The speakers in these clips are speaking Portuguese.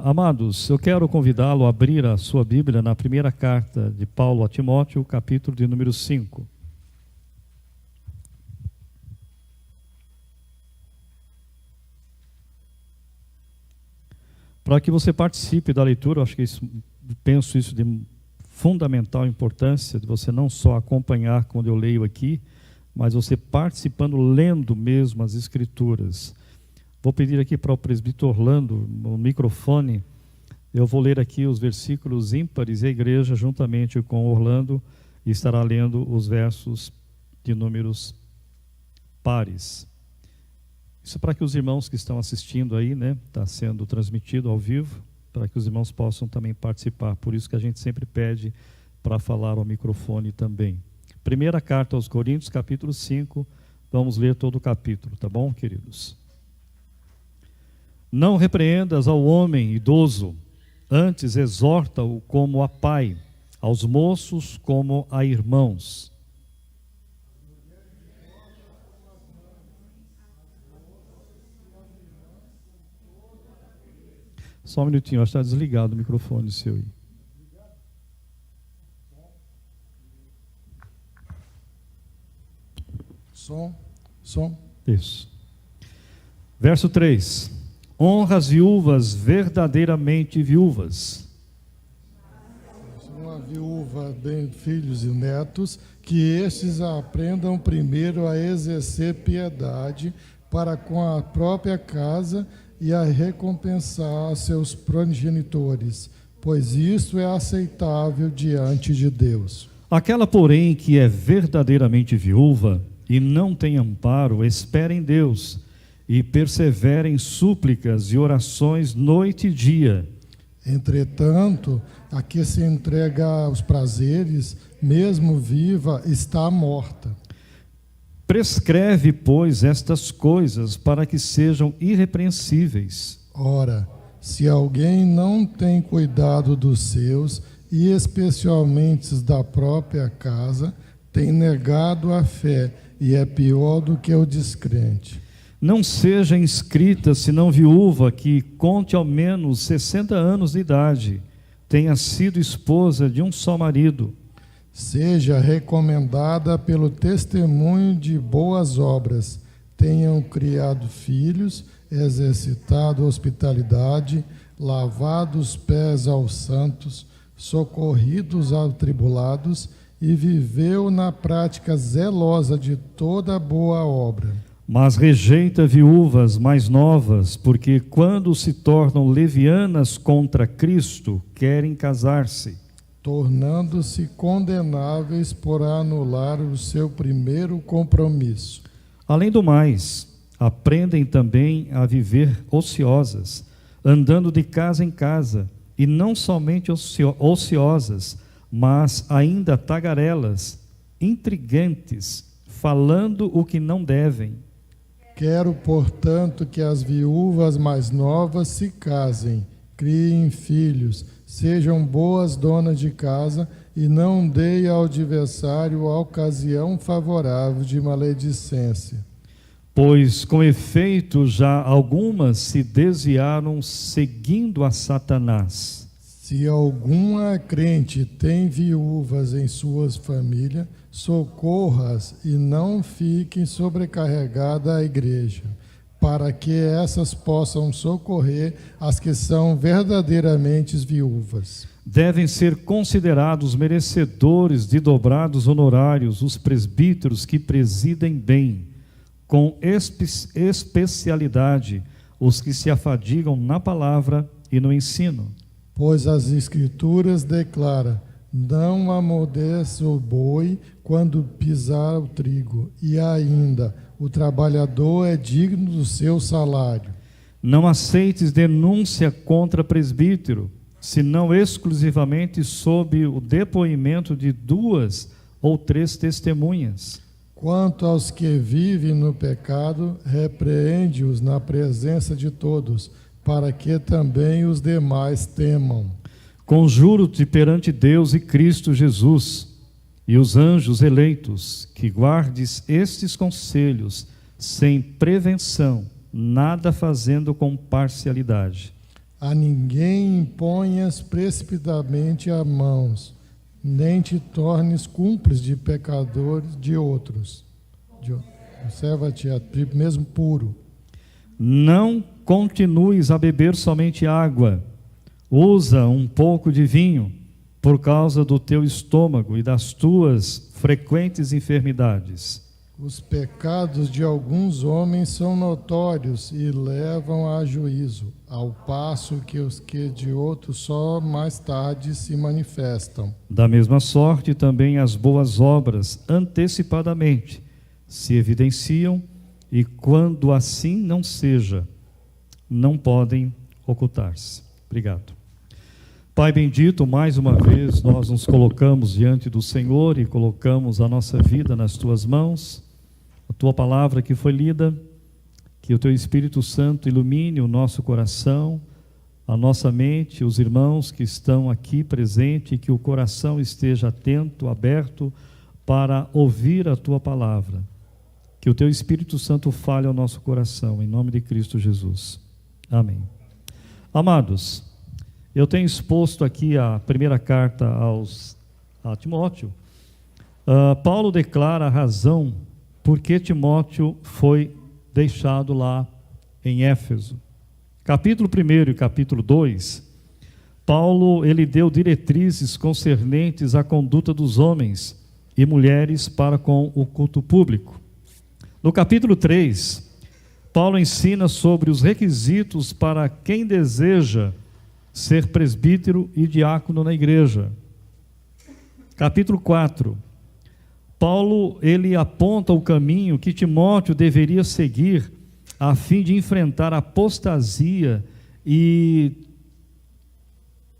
Amados, eu quero convidá-lo a abrir a sua Bíblia na primeira carta de Paulo a Timóteo, capítulo de número 5. Para que você participe da leitura, eu acho que penso isso de fundamental importância, de você não só acompanhar quando eu leio aqui, mas você participando, lendo mesmo as Escrituras. Vou pedir aqui para o presbítero Orlando, no microfone, eu vou ler aqui os versículos ímpares e a igreja, juntamente com Orlando, estará lendo os versos de números pares. Isso para que os irmãos que estão assistindo aí, está sendo transmitido ao vivo, para que os irmãos possam também participar. Por isso que a gente sempre pede para falar ao microfone também. Primeira carta aos Coríntios, capítulo 5, vamos ler todo o capítulo, tá bom, queridos? Não repreendas ao homem idoso, antes exorta-o como a pai, aos moços como a irmãos. Só um minutinho, acho que está desligado o microfone seu aí. Som. Isso. Verso 3. Honra as viúvas verdadeiramente viúvas. Uma viúva bem filhos e netos, que estes aprendam primeiro a exercer piedade para com a própria casa e a recompensar seus progenitores, pois isto é aceitável diante de Deus. Aquela, porém, que é verdadeiramente viúva e não tem amparo, espera em Deus e persevera em súplicas e orações noite e dia. Entretanto, a que se entrega aos prazeres, mesmo viva, está morta. Prescreve, pois, estas coisas para que sejam irrepreensíveis. Ora, se alguém não tem cuidado dos seus, e especialmente da própria casa, tem negado a fé e é pior do que o descrente. Não seja inscrita, senão viúva, que conte ao menos 60 anos de idade, tenha sido esposa de um só marido. Seja recomendada pelo testemunho de boas obras, tenham criado filhos, exercitado hospitalidade, lavado os pés aos santos, socorridos aos atribulados, e viveu na prática zelosa de toda boa obra. Mas rejeita viúvas mais novas, porque quando se tornam levianas contra Cristo, querem casar-se, tornando-se condenáveis por anular o seu primeiro compromisso. Além do mais, aprendem também a viver ociosas, andando de casa em casa, e não somente ociosas, mas ainda tagarelas, intrigantes, falando o que não devem. Quero, portanto, que as viúvas mais novas se casem, criem filhos, sejam boas donas de casa e não deem ao adversário a ocasião favorável de maledicência. Pois, com efeito, já algumas se desviaram seguindo a Satanás. Se alguma crente tem viúvas em suas famílias, socorra-as e não fiquem sobrecarregadas a igreja, para que essas possam socorrer as que são verdadeiramente viúvas. Devem ser considerados merecedores de dobrados honorários os presbíteros que presidem bem, com especialidade os que se afadigam na palavra e no ensino. Pois as Escrituras declaram: não amoleça o boi quando pisar o trigo, e ainda, o trabalhador é digno do seu salário. Não aceites denúncia contra presbítero, senão exclusivamente sob o depoimento de 2 ou 3 testemunhas. Quanto aos que vivem no pecado, repreende-os na presença de todos, para que também os demais temam. Conjuro-te perante Deus e Cristo Jesus e os anjos eleitos, que guardes estes conselhos sem prevenção, nada fazendo com parcialidade. A ninguém imponhas precipitadamente as mãos, nem te tornes cúmplice de pecadores de outros. Observa-te a ti mesmo puro. Não continues a beber somente água. Usa um pouco de vinho, por causa do teu estômago e das tuas frequentes enfermidades. Os pecados de alguns homens são notórios e levam a juízo, ao passo que os que de outros só mais tarde se manifestam. Da mesma sorte, também as boas obras, antecipadamente, se evidenciam, e quando assim não seja, não podem ocultar-se. Obrigado. Pai bendito, mais uma vez nós nos colocamos diante do Senhor e colocamos a nossa vida nas Tuas mãos. A Tua palavra que foi lida, que o Teu Espírito Santo ilumine o nosso coração, a nossa mente, os irmãos que estão aqui presentes, e que o coração esteja atento, aberto, para ouvir a Tua palavra. Que o Teu Espírito Santo fale ao nosso coração, em nome de Cristo Jesus. Amém. Amados, eu tenho exposto aqui a primeira carta a Timóteo. Paulo declara a razão por que Timóteo foi deixado lá em Éfeso. Capítulo 1 e capítulo 2, Paulo ele deu diretrizes concernentes à conduta dos homens e mulheres para com o culto público. No capítulo 3, Paulo ensina sobre os requisitos para quem deseja ser presbítero e diácono na igreja. Capítulo 4, Paulo ele aponta o caminho que Timóteo deveria seguir a fim de enfrentar a apostasia e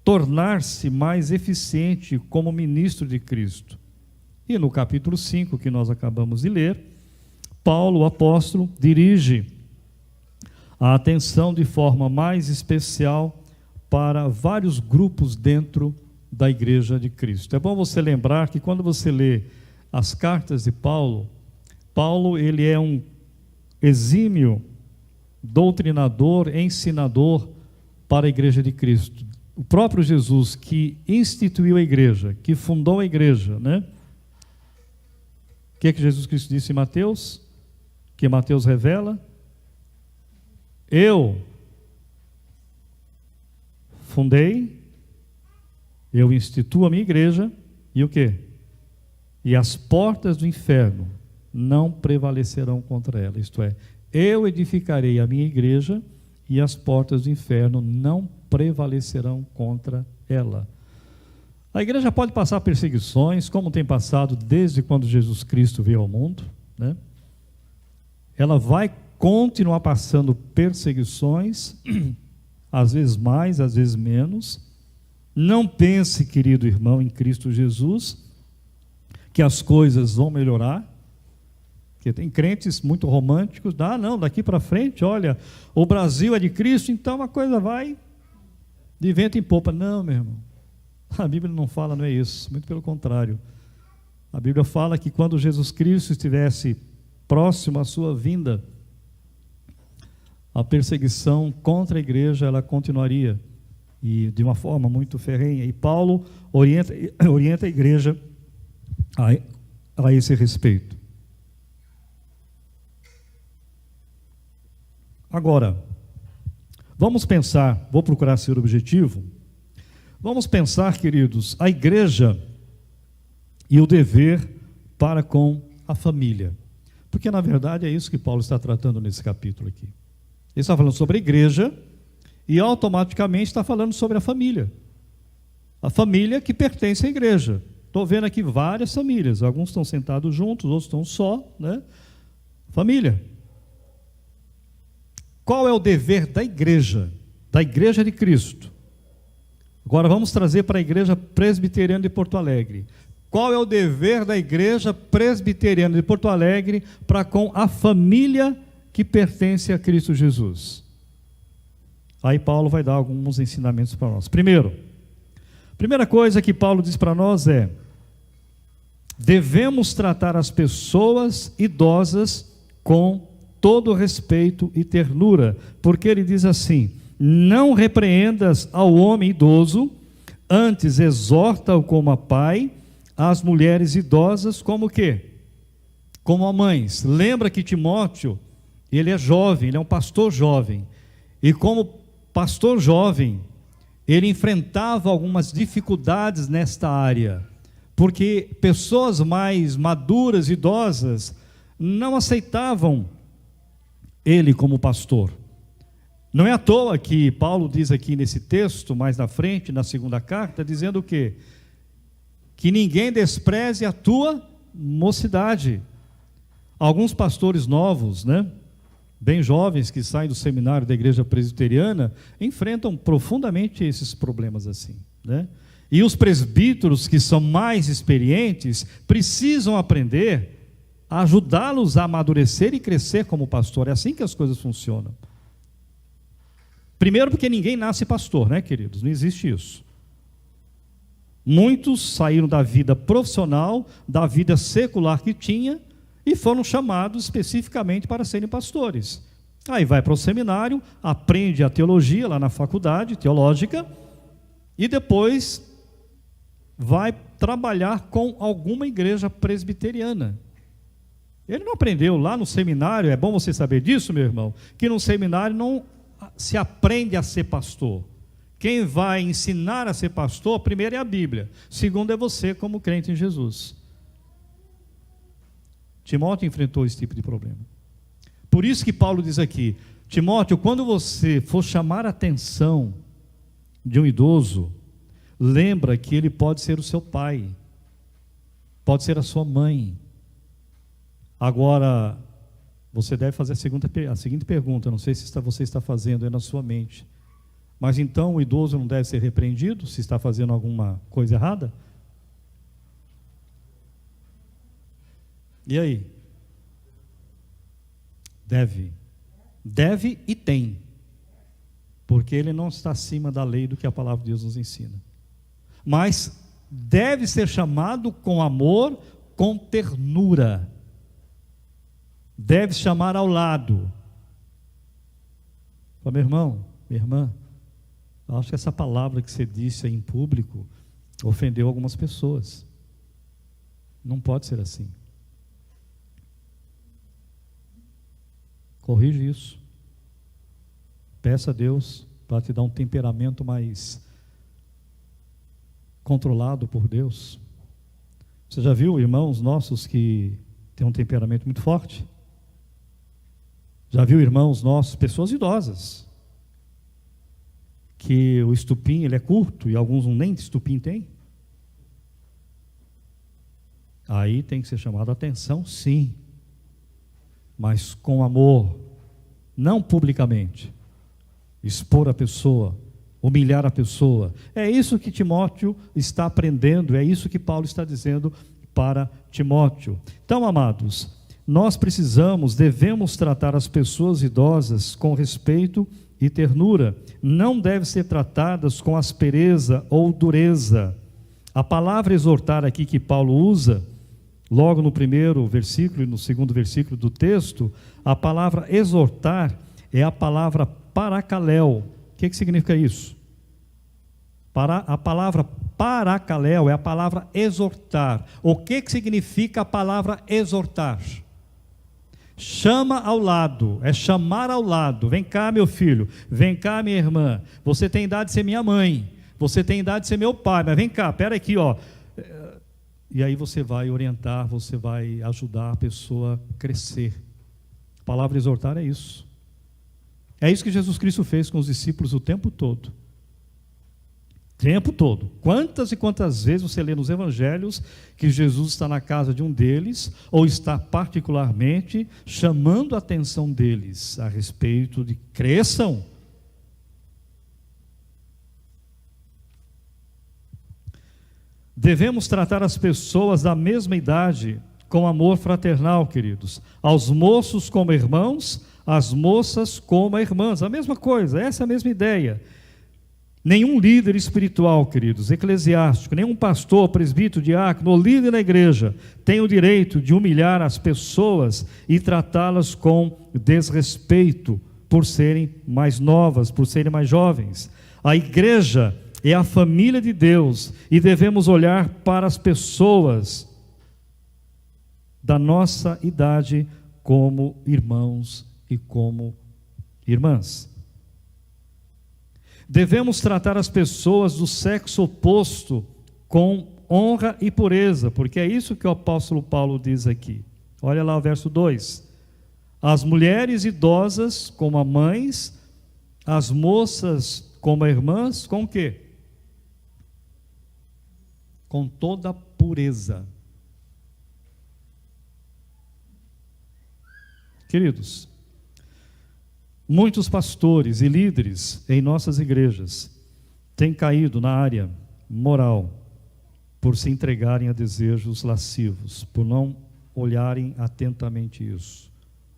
tornar-se mais eficiente como ministro de Cristo. E no capítulo 5, que nós acabamos de ler, Paulo, o apóstolo, dirige a atenção de forma mais especial para vários grupos dentro da igreja de Cristo. É bom você lembrar que quando você lê as cartas de Paulo, ele é um exímio doutrinador, ensinador para a igreja de Cristo. O próprio Jesus que instituiu a igreja, que fundou a igreja, né? O que é que Jesus Cristo disse em Mateus? Que Mateus revela? Eu fundei, eu instituo a minha igreja, e o quê? E as portas do inferno não prevalecerão contra ela. Isto é, eu edificarei a minha igreja e as portas do inferno não prevalecerão contra ela. A igreja pode passar perseguições, como tem passado desde quando Jesus Cristo veio ao mundo, né? Ela vai continuar passando perseguições, às vezes mais, às vezes menos. Não pense, querido irmão, em Cristo Jesus, que as coisas vão melhorar, porque tem crentes muito românticos, não, daqui para frente, olha, o Brasil é de Cristo, então a coisa vai de vento em popa. Não, meu irmão, a Bíblia não fala, não é isso, muito pelo contrário. A Bíblia fala que quando Jesus Cristo estivesse próximo à sua vinda, a perseguição contra a igreja, ela continuaria, e de uma forma muito ferrenha, e Paulo orienta a igreja a esse respeito. Agora, vamos pensar, vou procurar ser objetivo, vamos pensar, queridos, a igreja e o dever para com a família, porque na verdade é isso que Paulo está tratando nesse capítulo aqui. Ele está falando sobre a igreja e automaticamente está falando sobre a família que pertence à igreja. Estou vendo aqui várias famílias, alguns estão sentados juntos, outros estão só, né? Família. Qual é o dever da igreja de Cristo? Agora vamos trazer para a igreja presbiteriana de Porto Alegre. Qual é o dever da igreja presbiteriana de Porto Alegre para com a família que pertence a Cristo Jesus? Aí Paulo vai dar alguns ensinamentos para nós. Primeira coisa que Paulo diz para nós é: devemos tratar as pessoas idosas com todo respeito e ternura, porque ele diz assim: não repreendas ao homem idoso, antes exorta-o como a pai, as mulheres idosas como o quê? Como a mães. Lembra que Timóteo, ele é jovem, ele é um pastor jovem, e como pastor jovem, ele enfrentava algumas dificuldades nesta área, porque pessoas mais maduras, idosas, não aceitavam ele como pastor. Não é à toa que Paulo diz aqui nesse texto, mais na frente, na segunda carta, dizendo o quê? Que ninguém despreze a tua mocidade. Alguns pastores novos, bem jovens, que saem do seminário da igreja presbiteriana, enfrentam profundamente esses problemas assim, E os presbíteros que são mais experientes, precisam aprender a ajudá-los a amadurecer e crescer como pastor. É assim que as coisas funcionam. Primeiro porque ninguém nasce pastor, queridos? Não existe isso. Muitos saíram da vida profissional, da vida secular que tinha, e foram chamados especificamente para serem pastores. Aí vai para o seminário, aprende a teologia lá na faculdade teológica, e depois vai trabalhar com alguma igreja presbiteriana. Ele não aprendeu lá no seminário, é bom você saber disso, meu irmão, que no seminário não se aprende a ser pastor. Quem vai ensinar a ser pastor, primeiro é a Bíblia, segundo é você como crente em Jesus. Timóteo enfrentou esse tipo de problema. Por isso que Paulo diz aqui, Timóteo, quando você for chamar a atenção de um idoso, lembra que ele pode ser o seu pai, pode ser a sua mãe. Agora, você deve fazer a seguinte pergunta, não sei se você está fazendo aí na sua mente, mas então o idoso não deve ser repreendido se está fazendo alguma coisa errada? E aí? Deve e tem, porque ele não está acima da lei do que a palavra de Deus nos ensina, mas deve ser chamado com amor, com ternura, deve chamar ao lado. Fala, meu irmão, minha irmã, acho que essa palavra que você disse aí em público ofendeu algumas pessoas. Não pode ser assim. Corrige isso. Peça a Deus para te dar um temperamento mais controlado por Deus. Você já viu irmãos nossos que têm um temperamento muito forte? Já viu irmãos nossos, pessoas idosas, que o estupim ele é curto e alguns nem estupim têm? Aí tem que ser chamado a atenção, sim, mas com amor, não publicamente, expor a pessoa, humilhar a pessoa. É isso que Timóteo está aprendendo, é isso que Paulo está dizendo para Timóteo. Então, amados, nós devemos tratar as pessoas idosas com respeito e ternura, não devem ser tratadas com aspereza ou dureza. A palavra exortar aqui que Paulo usa, logo no primeiro versículo e no segundo versículo do texto, a palavra exortar é a palavra paracaléu. O que significa isso? A palavra paracaléu é a palavra exortar. O que significa a palavra exortar? Chama ao lado, é chamar ao lado. Vem cá, meu filho, vem cá, minha irmã, você tem idade de ser minha mãe, você tem idade de ser meu pai, mas vem cá, espera aqui, E aí você vai orientar, você vai ajudar a pessoa a crescer. A palavra exortar é isso. É isso que Jesus Cristo fez com os discípulos o tempo todo. Tempo todo. Quantas e quantas vezes você lê nos evangelhos que Jesus está na casa de um deles, ou está particularmente chamando a atenção deles a respeito de cresçam. Devemos tratar as pessoas da mesma idade com amor fraternal, queridos. Aos moços como irmãos, as moças como irmãs. A mesma coisa, essa é a mesma ideia. Nenhum líder espiritual, queridos, eclesiástico, nenhum pastor, presbítero, diácono ou líder na igreja tem o direito de humilhar as pessoas e tratá-las com desrespeito, por serem mais novas, por serem mais jovens. A igreja é a família de Deus e devemos olhar para as pessoas da nossa idade como irmãos e como irmãs. Devemos tratar as pessoas do sexo oposto com honra e pureza, porque é isso que o apóstolo Paulo diz aqui. Olha lá o verso 2. As mulheres idosas como a mães, as moças como a irmãs, com o quê? Com toda pureza. Queridos, muitos pastores e líderes em nossas igrejas têm caído na área moral por se entregarem a desejos lascivos, por não olharem atentamente isso,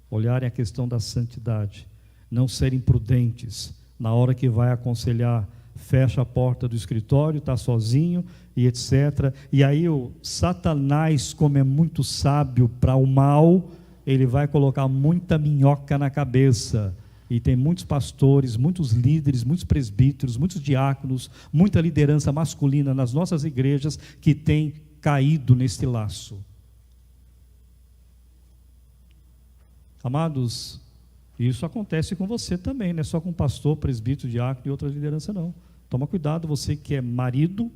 olharem a questão da santidade, não serem prudentes, na hora que vai aconselhar, fecha a porta do escritório, está sozinho e etc. E aí o Satanás, como é muito sábio para o mal, ele vai colocar muita minhoca na cabeça. E tem muitos pastores, muitos líderes, muitos presbíteros, muitos diáconos, muita liderança masculina nas nossas igrejas que tem caído nesse laço. Amados, isso acontece com você também, não é só com pastor, presbítero, diácono e outra liderança não. Toma cuidado, você que é marido,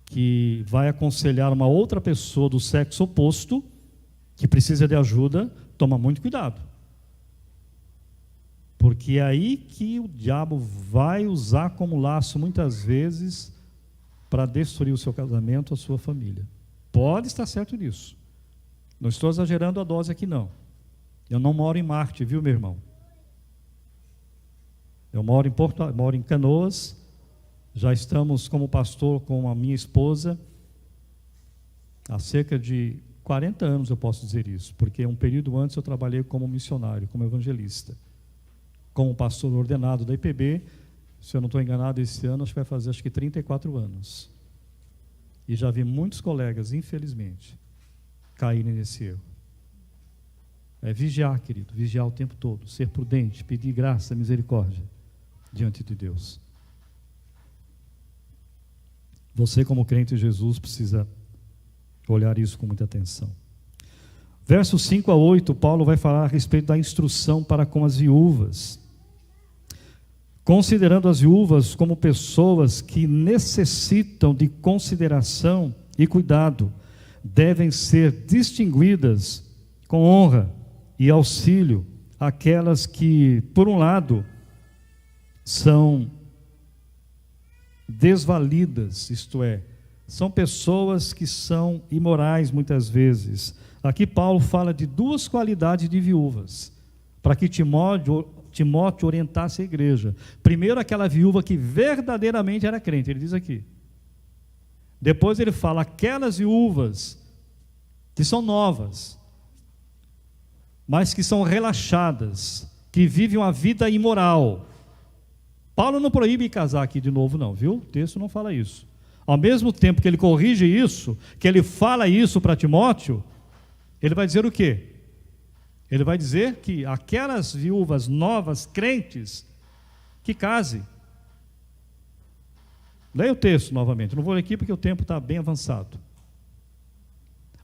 que vai aconselhar uma outra pessoa do sexo oposto, que precisa de ajuda, toma muito cuidado. Porque é aí que o diabo vai usar como laço, muitas vezes, para destruir o seu casamento, a sua família. Pode estar certo nisso. Não estou exagerando a dose aqui, não. Eu não moro em Marte, viu, meu irmão? Eu moro em Canoas. Já estamos como pastor com a minha esposa há cerca de 40 anos, eu posso dizer isso, porque um período antes eu trabalhei como missionário, como evangelista, como pastor ordenado da IPB. Se eu não estou enganado, esse ano acho que vai fazer 34 anos. E já vi muitos colegas, infelizmente, caírem nesse erro. É vigiar, querido, vigiar o tempo todo, ser prudente, pedir graça, misericórdia diante de Deus. Você, como crente em Jesus, precisa olhar isso com muita atenção. Versos 5 a 8, Paulo vai falar a respeito da instrução para com as viúvas. Considerando as viúvas como pessoas que necessitam de consideração e cuidado, devem ser distinguidas com honra e auxílio aquelas que, por um lado, são desvalidas, isto é, são pessoas que são imorais muitas vezes. Aqui Paulo fala de duas qualidades de viúvas, para que Timóteo orientasse a igreja. Primeiro, aquela viúva que verdadeiramente era crente, ele diz aqui. Depois ele fala aquelas viúvas que são novas, mas que são relaxadas, que vivem uma vida imoral. Paulo não proíbe casar aqui de novo não, viu? O texto não fala isso. Ao mesmo tempo que ele corrige isso, que ele fala isso para Timóteo, ele vai dizer o quê? Ele vai dizer que aquelas viúvas novas, crentes, que case. Leia o texto novamente, não vou ler aqui porque o tempo está bem avançado.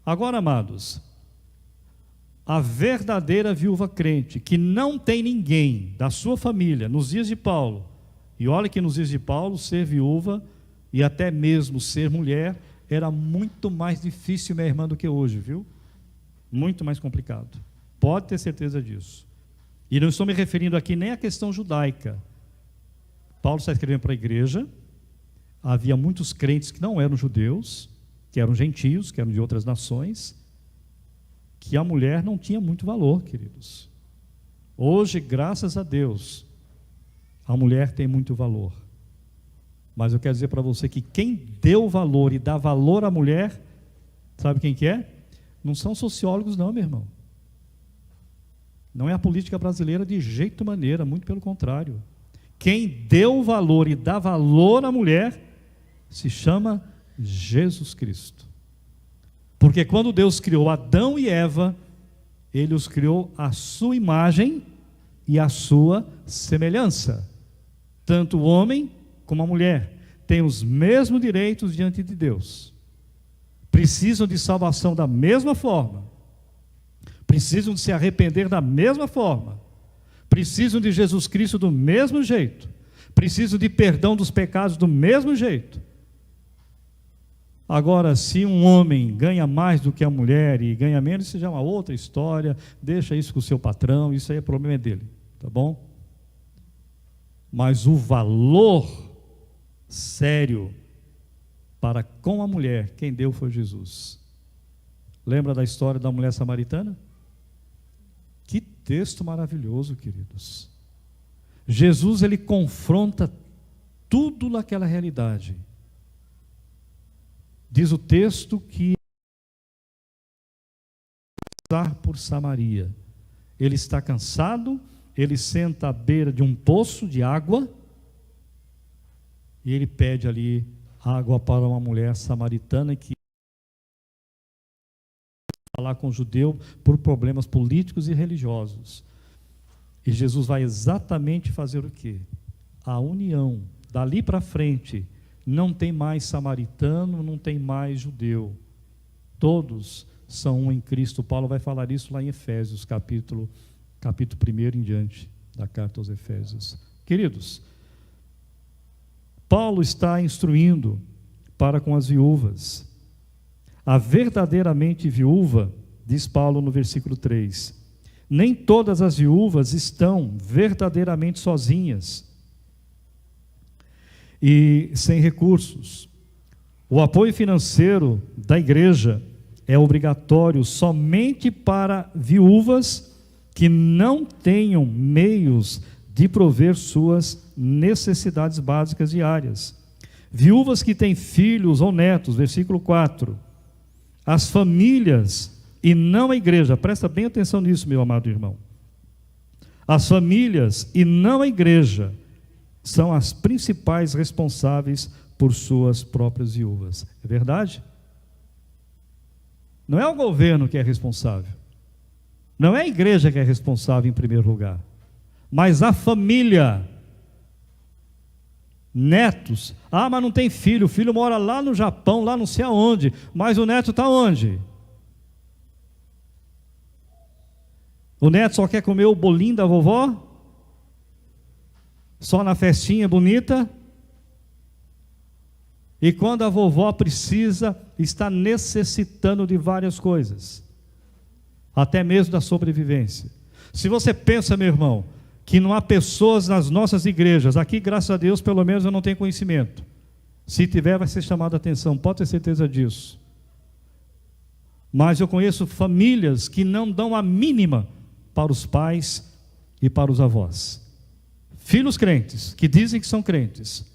Agora, amados, a verdadeira viúva crente, que não tem ninguém da sua família, nos dias de Paulo, e olha que nos dias de Paulo, ser viúva e até mesmo ser mulher, era muito mais difícil, minha irmã, do que hoje, viu? Muito mais complicado. Pode ter certeza disso. E não estou me referindo aqui nem à questão judaica. Paulo está escrevendo para a igreja, havia muitos crentes que não eram judeus, que eram gentios, que eram de outras nações, que a mulher não tinha muito valor, queridos. Hoje, graças a Deus, a mulher tem muito valor. Mas eu quero dizer para você que quem deu valor e dá valor à mulher, sabe quem que é? Não são sociólogos não, meu irmão. Não é a política brasileira de jeito maneira, muito pelo contrário. Quem deu valor e dá valor à mulher se chama Jesus Cristo. Porque quando Deus criou Adão e Eva, Ele os criou à sua imagem e à sua semelhança. Tanto o homem como a mulher têm os mesmos direitos diante de Deus. Precisam de salvação da mesma forma. Precisam de se arrepender da mesma forma. Precisam de Jesus Cristo do mesmo jeito. Precisam de perdão dos pecados do mesmo jeito. Agora, se um homem ganha mais do que a mulher e ganha menos, isso já é uma outra história. Deixa isso com o seu patrão, isso aí é problema dele, tá bom? Mas o valor sério para com a mulher, quem deu foi Jesus. Lembra da história da mulher samaritana? Que texto maravilhoso, queridos. Jesus, ele confronta tudo naquela realidade. Diz o texto que passar por Samaria. Ele está cansado, ele senta à beira de um poço de água e ele pede ali água para uma mulher samaritana que falar com o judeu por problemas políticos e religiosos. E Jesus vai exatamente fazer o quê? A união. Dali para frente, não tem mais samaritano, não tem mais judeu. Todos são um em Cristo. Paulo vai falar isso lá em Efésios, capítulo 1 em diante da carta aos Efésios. Queridos, Paulo está instruindo para com as viúvas. A verdadeiramente viúva, diz Paulo no versículo 3, nem todas as viúvas estão verdadeiramente sozinhas e sem recursos. O apoio financeiro da igreja é obrigatório somente para viúvas que não tenham meios de prover suas necessidades básicas diárias. Viúvas que têm filhos ou netos, versículo 4. As famílias e não a igreja, presta bem atenção nisso, meu amado irmão. As famílias e não a igreja são as principais responsáveis por suas próprias viúvas. É verdade? Não é o governo que é responsável. Não é a igreja que é responsável em primeiro lugar. Mas a família. Netos. Ah, mas não tem filho. O filho mora lá no Japão, lá não sei aonde. Mas o neto está onde? O neto só quer comer o bolinho da vovó? Só na festinha bonita? E quando a vovó precisa, está necessitando de várias coisas, até mesmo da sobrevivência. Se você pensa, meu irmão, que não há pessoas nas nossas igrejas, aqui graças a Deus pelo menos eu não tenho conhecimento, se tiver vai ser chamado a atenção, pode ter certeza disso. Mas eu conheço famílias que não dão a mínima para os pais e para os avós. Filhos crentes, que dizem que são crentes,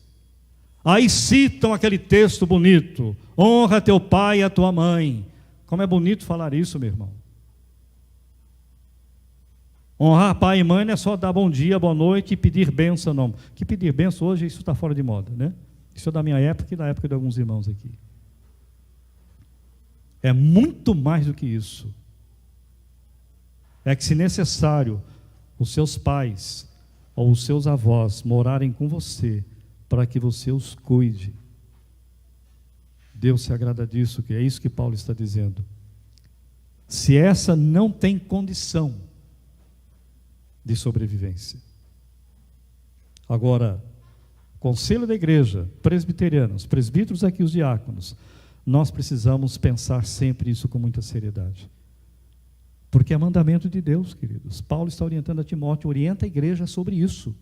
aí citam aquele texto bonito, honra teu pai e a tua mãe. Como é bonito falar isso, meu irmão. Honrar pai e mãe não é só dar bom dia, boa noite e pedir bênção, não. Que pedir bênção hoje, isso está fora de moda, né? Isso é da minha época e da época de alguns irmãos aqui. É muito mais do que isso. É que, se necessário, os seus pais ou os seus avós morarem com você, para que você os cuide. Deus se agrada disso, que é isso que Paulo está dizendo. Se essa não tem condição de sobrevivência. Agora, conselho da igreja, presbiteriana, os presbíteros aqui, os diáconos, nós precisamos pensar sempre isso com muita seriedade. Porque é mandamento de Deus, queridos. Paulo está orientando a Timóteo, orienta a igreja sobre isso.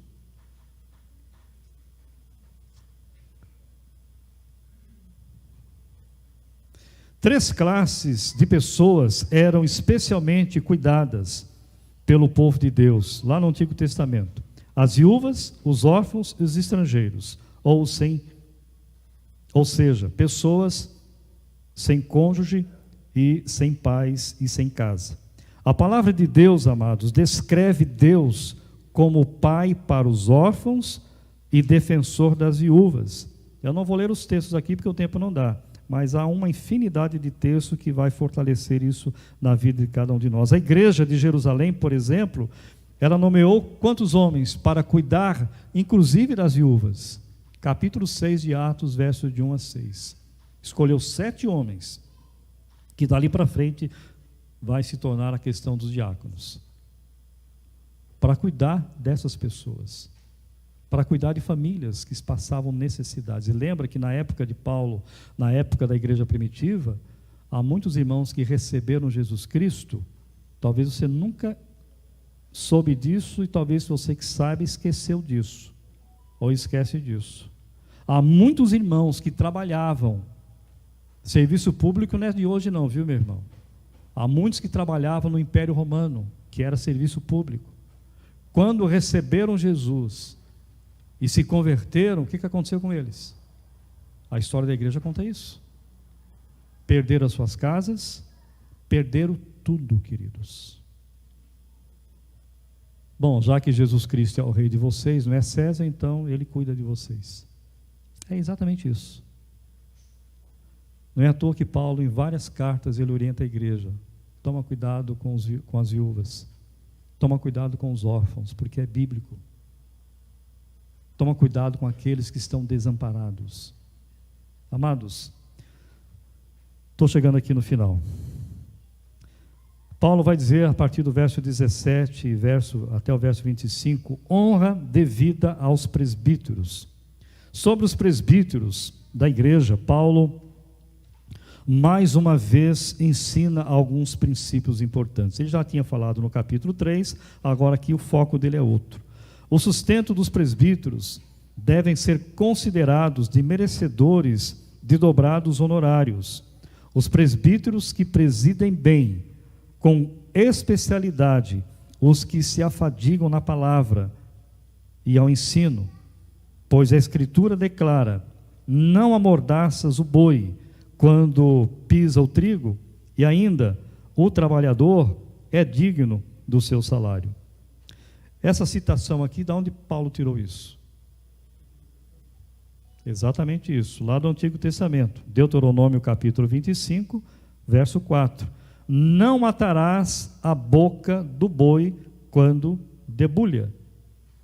Três classes de pessoas eram especialmente cuidadas pelo povo de Deus, lá no Antigo Testamento: as viúvas, os órfãos e os estrangeiros, ou seja, pessoas sem cônjuge e sem pais e sem casa. A palavra de Deus, amados, descreve Deus como pai para os órfãos e defensor das viúvas. Eu não vou ler os textos aqui porque o tempo não dá, mas há uma infinidade de textos que vai fortalecer isso na vida de cada um de nós. A igreja de Jerusalém, por exemplo, Ela nomeou quantos homens para cuidar, inclusive das viúvas? Capítulo 6 de Atos, versos de 1 a 6. Escolheu 7 homens, que dali para frente vai se tornar a questão dos diáconos, para cuidar dessas pessoas, para cuidar de famílias que passavam necessidades. E lembra que na época de Paulo, na época da igreja primitiva, há muitos irmãos que receberam Jesus Cristo. Talvez você nunca soube disso, e talvez você que saiba esqueceu disso, ou esquece disso. Há muitos irmãos que trabalhavam, serviço público não é de hoje não, viu, meu irmão? Há muitos que trabalhavam no Império Romano, que era serviço público. Quando receberam Jesus e se converteram, o que aconteceu com eles? A história da igreja conta isso. Perderam as suas casas, perderam tudo, queridos. Bom, já que Jesus Cristo é o rei de vocês, não é César, então ele cuida de vocês. É exatamente isso. Não é à toa que Paulo, em várias cartas, ele orienta a igreja. Toma cuidado com as viúvas. Toma cuidado com os órfãos, porque é bíblico. Toma cuidado com aqueles que estão desamparados. Amados, estou chegando aqui no final. Paulo vai dizer, a partir do verso 17 até o verso 25, honra devida aos presbíteros. Sobre os presbíteros da igreja, Paulo, mais uma vez, ensina alguns princípios importantes. Ele já tinha falado no capítulo 3, agora aqui o foco dele é outro. O sustento dos presbíteros devem ser considerados de merecedores de dobrados honorários. Os presbíteros que presidem bem, com especialidade, os que se afadigam na palavra e ao ensino, pois a Escritura declara: não amordaças o boi quando pisa o trigo, e ainda o trabalhador é digno do seu salário. Essa citação aqui, de onde Paulo tirou isso? Exatamente isso, lá do Antigo Testamento, Deuteronômio capítulo 25, verso 4. Não matarás a boca do boi quando debulha.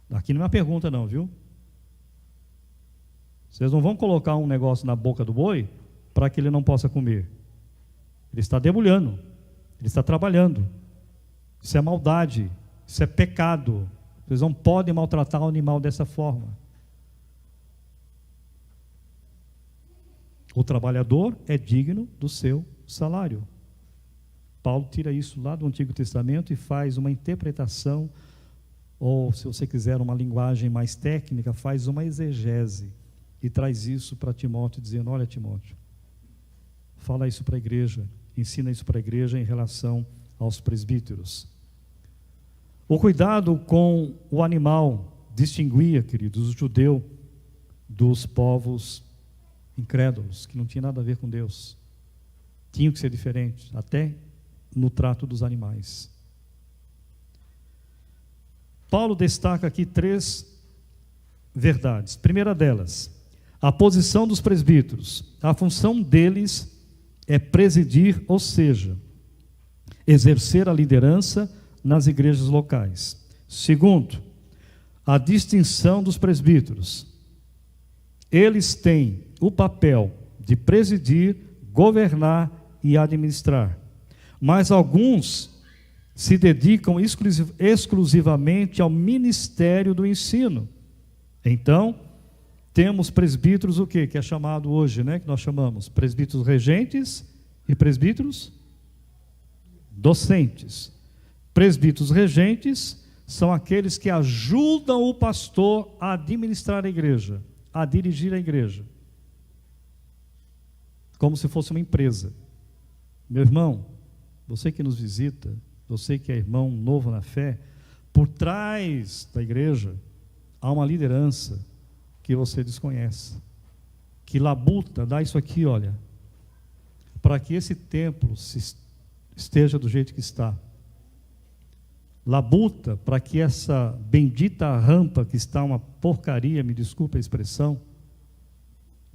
Aqui não é uma pergunta não, viu? Vocês não vão colocar um negócio na boca do boi para que ele não possa comer. Ele está debulhando, ele está trabalhando. Isso é maldade, isso é pecado. Vocês não podem maltratar o animal dessa forma. O trabalhador é digno do seu salário. Paulo tira isso lá do Antigo Testamento e faz uma interpretação, ou se você quiser uma linguagem mais técnica, faz uma exegese e traz isso para Timóteo, dizendo: olha, Timóteo, fala isso para a igreja, ensina isso para a igreja em relação aos presbíteros. O cuidado com o animal distinguia, queridos, o judeu dos povos incrédulos, que não tinha nada a ver com Deus. Tinham que ser diferentes, até no trato dos animais. Paulo destaca aqui 3 verdades. Primeira delas, a posição dos presbíteros. A função deles é presidir, ou seja, exercer a liderança nas igrejas locais. Segundo, a distinção dos presbíteros. Eles têm o papel de presidir, governar e administrar. Mas alguns se dedicam exclusivamente ao ministério do ensino. Então, temos presbíteros o quê? Que é chamado hoje, né? Que nós chamamos presbíteros regentes e presbíteros docentes. Presbíteros regentes são aqueles que ajudam o pastor a administrar a igreja, a dirigir a igreja, como se fosse uma empresa. Meu irmão, você que nos visita, você que é irmão novo na fé, por trás da igreja há uma liderança que você desconhece, que labuta, dá isso aqui, olha, para que esse templo esteja do jeito que está. Labuta para que essa bendita rampa, que está uma porcaria, me desculpe a expressão,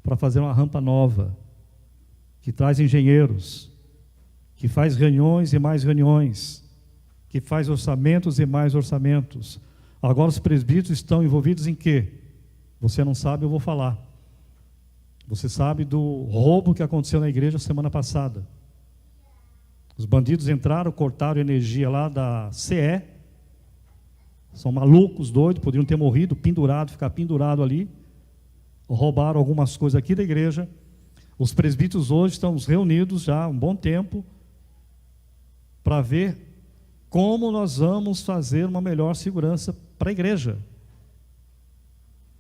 para fazer uma rampa nova, que traz engenheiros, que faz reuniões e mais reuniões, que faz orçamentos e mais orçamentos. Agora os presbíteros estão envolvidos em quê? Você não sabe, eu vou falar. Você sabe do roubo que aconteceu na igreja semana passada. Os bandidos entraram, cortaram energia lá da CE. São malucos, doidos, poderiam ter morrido, pendurado, ficar pendurado ali. Roubaram algumas coisas aqui da igreja. Os presbíteros hoje estão reunidos já há um bom tempo para ver como nós vamos fazer uma melhor segurança para a igreja.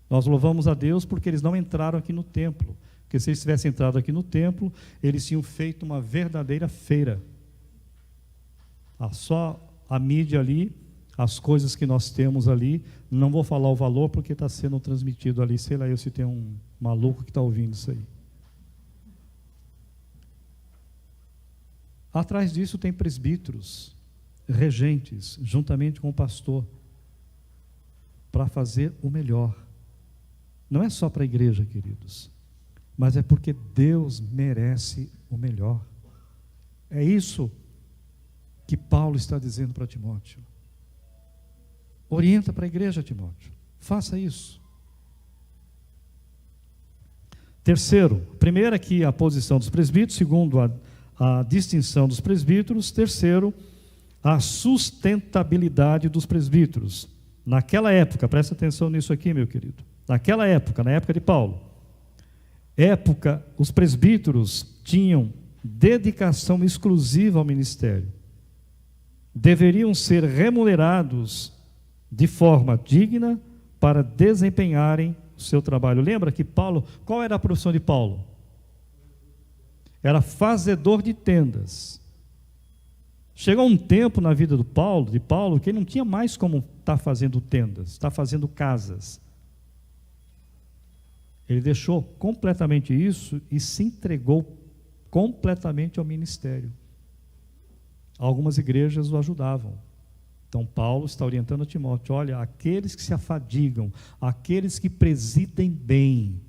Nós louvamos a Deus porque eles não entraram aqui no templo. Porque se eles tivessem entrado aqui no templo, eles tinham feito uma verdadeira feira. Só a mídia ali, as coisas que nós temos ali, não vou falar o valor porque está sendo transmitido ali, sei lá eu se tem um maluco que está ouvindo isso aí. Atrás disso tem presbíteros, regentes, juntamente com o pastor, para fazer o melhor. Não é só para a igreja, queridos, mas é porque Deus merece o melhor. É isso que Paulo está dizendo para Timóteo. Orienta para a igreja, Timóteo. Faça isso. Terceiro, primeiro aqui a posição dos presbíteros. Segundo, a distinção dos presbíteros. Terceiro, a sustentabilidade dos presbíteros. Naquela época, presta atenção nisso aqui, meu querido. Naquela época, na época de Paulo, os presbíteros tinham dedicação exclusiva ao ministério. Deveriam ser remunerados de forma digna para desempenharem o seu trabalho. Lembra que Paulo, qual era a profissão de Paulo? Era fazedor de tendas. Chegou um tempo na vida de Paulo, que ele não tinha mais como estar fazendo tendas, estar fazendo casas. Ele deixou completamente isso e se entregou completamente ao ministério. Algumas igrejas o ajudavam. Então Paulo está orientando a Timóteo: olha, aqueles que se afadigam, aqueles que presidem bem,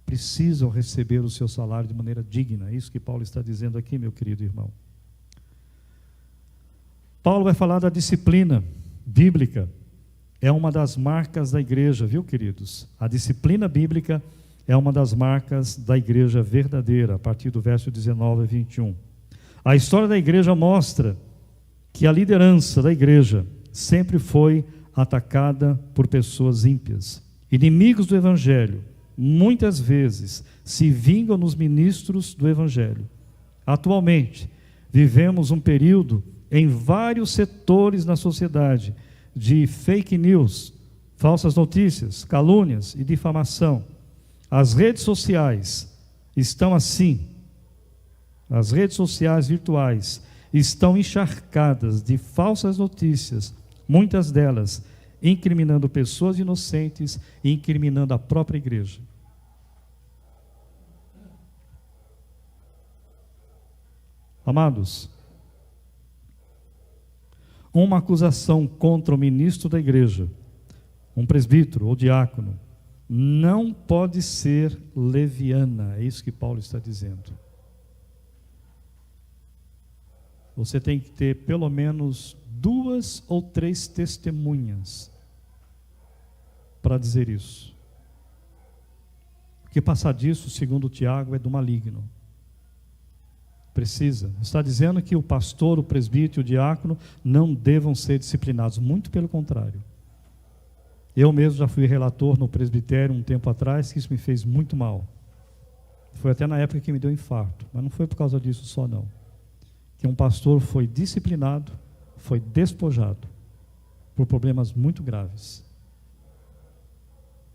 precisam receber o seu salário de maneira digna. É isso que Paulo está dizendo aqui, meu querido irmão. Paulo vai falar da disciplina bíblica. É uma das marcas da igreja, viu, queridos? A disciplina bíblica é uma das marcas da igreja verdadeira, a partir do verso 19 a 21. A história da igreja mostra que a liderança da igreja sempre foi atacada por pessoas ímpias. Inimigos do evangelho, muitas vezes, se vingam nos ministros do evangelho. Atualmente, vivemos um período em vários setores na sociedade de fake news, falsas notícias, calúnias e difamação. As redes sociais estão assim. As redes sociais virtuais estão encharcadas de falsas notícias, muitas delas incriminando pessoas inocentes e incriminando a própria igreja. Amados, uma acusação contra o ministro da igreja, um presbítero ou diácono, não pode ser leviana. É isso que Paulo está dizendo. Você tem que ter pelo menos 2 ou 3 testemunhas para dizer isso. Porque passar disso, segundo Tiago, é do maligno. Precisa. Está dizendo que o pastor, o presbítero e o diácono não devam ser disciplinados. Muito pelo contrário. Eu mesmo já fui relator no presbitério um tempo atrás, que isso me fez muito mal. Foi até na época que me deu infarto. Mas não foi por causa disso só, não. Que um pastor foi disciplinado, foi despojado por problemas muito graves.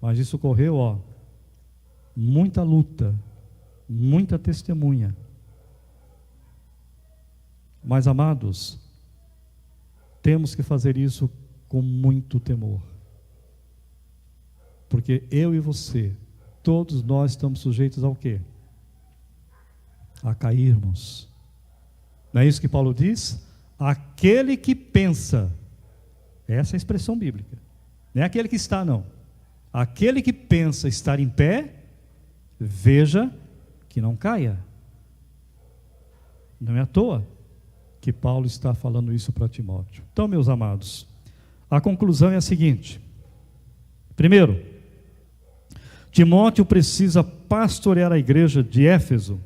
Mas isso ocorreu, muita luta, muita testemunha. Mas, amados, temos que fazer isso com muito temor. Porque eu e você, todos nós estamos sujeitos ao quê? A cairmos. Não é isso que Paulo diz? Aquele que pensa, essa é a expressão bíblica, não é aquele que está, não. Aquele que pensa estar em pé, veja que não caia. Não é à toa. que Paulo está falando isso para Timóteo. Então, meus amados, a conclusão é a seguinte. Primeiro, Timóteo precisa pastorear a igreja de Éfeso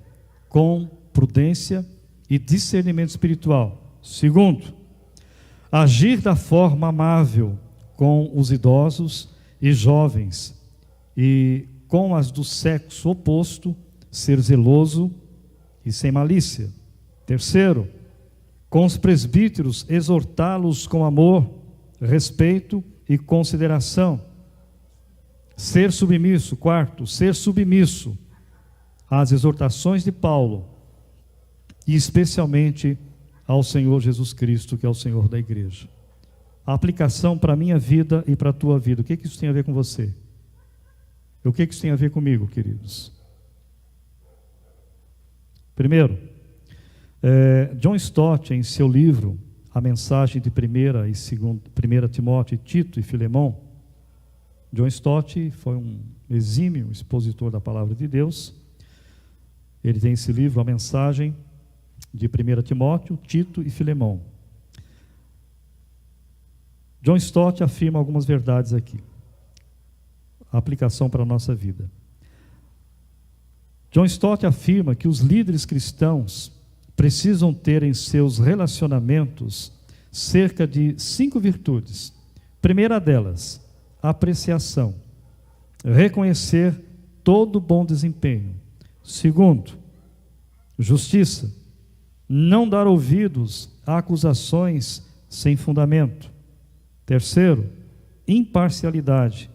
com prudência e discernimento espiritual. Segundo, agir da forma amável com os idosos e jovens e com as do sexo oposto, ser zeloso e sem malícia. Terceiro, com os presbíteros, exortá-los com amor, respeito e consideração. Ser submisso. Quarto, ser submisso às exortações de Paulo e especialmente ao Senhor Jesus Cristo, que é o Senhor da igreja. A aplicação para a minha vida e para a tua vida. O que isso tem a ver com você? O que isso tem a ver comigo, queridos? Primeiro, John Stott, em seu livro, A Mensagem de 1 Timóteo, Tito e Filemão, John Stott foi um exímio expositor da palavra de Deus. Ele tem esse livro, A Mensagem de 1 Timóteo, Tito e Filemão. John Stott afirma algumas verdades aqui. A aplicação para a nossa vida. John Stott afirma que os líderes cristãos precisam ter em seus relacionamentos cerca de 5 virtudes. Primeira delas, apreciação. Reconhecer todo bom desempenho. Segundo, justiça. Não dar ouvidos a acusações sem fundamento. Terceiro, imparcialidade.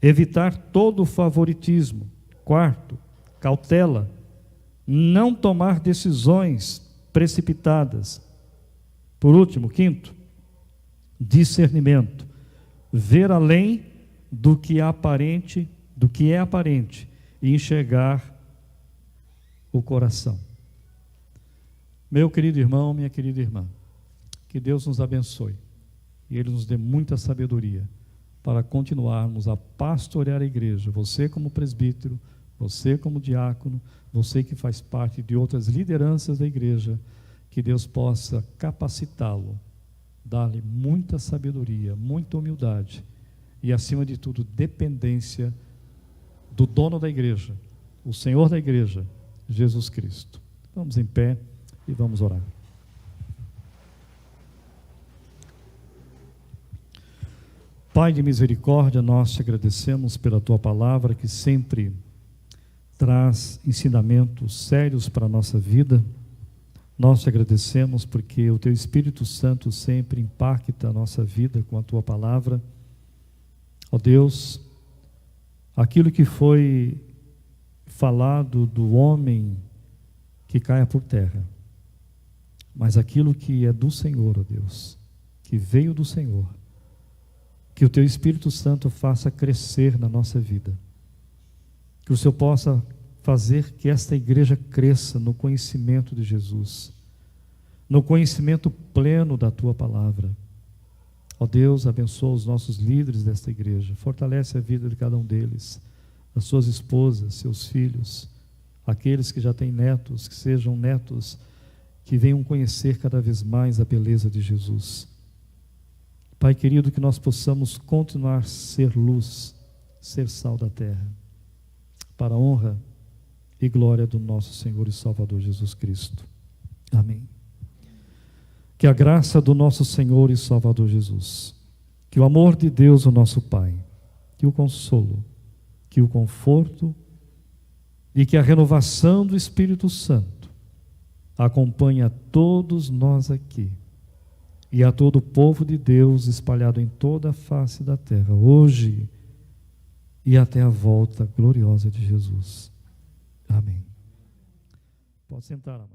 Evitar todo favoritismo. Quarto, cautela. Não tomar decisões precipitadas. Por último, quinto, discernimento. Ver além do que é aparente e enxergar o coração. Meu querido irmão, minha querida irmã, que Deus nos abençoe e Ele nos dê muita sabedoria para continuarmos a pastorear a igreja. Você como presbítero, você como diácono, você que faz parte de outras lideranças da igreja, que Deus possa capacitá-lo, dar-lhe muita sabedoria, muita humildade e, acima de tudo, dependência do dono da igreja, o Senhor da igreja, Jesus Cristo. Vamos em pé e vamos orar. Pai de misericórdia, nós te agradecemos pela tua palavra que sempre traz ensinamentos sérios para a nossa vida. Nós te agradecemos porque o teu Espírito Santo sempre impacta a nossa vida com a tua palavra. Ó Deus, aquilo que foi falado do homem que caia por terra, mas aquilo que é do Senhor, ó Deus, que veio do Senhor, que o teu Espírito Santo faça crescer na nossa vida, que o Senhor possa fazer que esta igreja cresça no conhecimento de Jesus, no conhecimento pleno da tua palavra. Ó Deus, abençoa os nossos líderes desta igreja, fortalece a vida de cada um deles, as suas esposas, seus filhos, aqueles que já têm netos, que sejam netos que venham conhecer cada vez mais a beleza de Jesus. Pai querido, que nós possamos continuar a ser luz, ser sal da terra, para a honra e glória do nosso Senhor e Salvador Jesus Cristo. Amém. Que a graça do nosso Senhor e Salvador Jesus, que o amor de Deus, o nosso Pai, que o consolo, que o conforto e que a renovação do Espírito Santo acompanhe a todos nós aqui e a todo o povo de Deus espalhado em toda a face da terra, hoje e até a volta gloriosa de Jesus. Amém. Pode sentar, amado.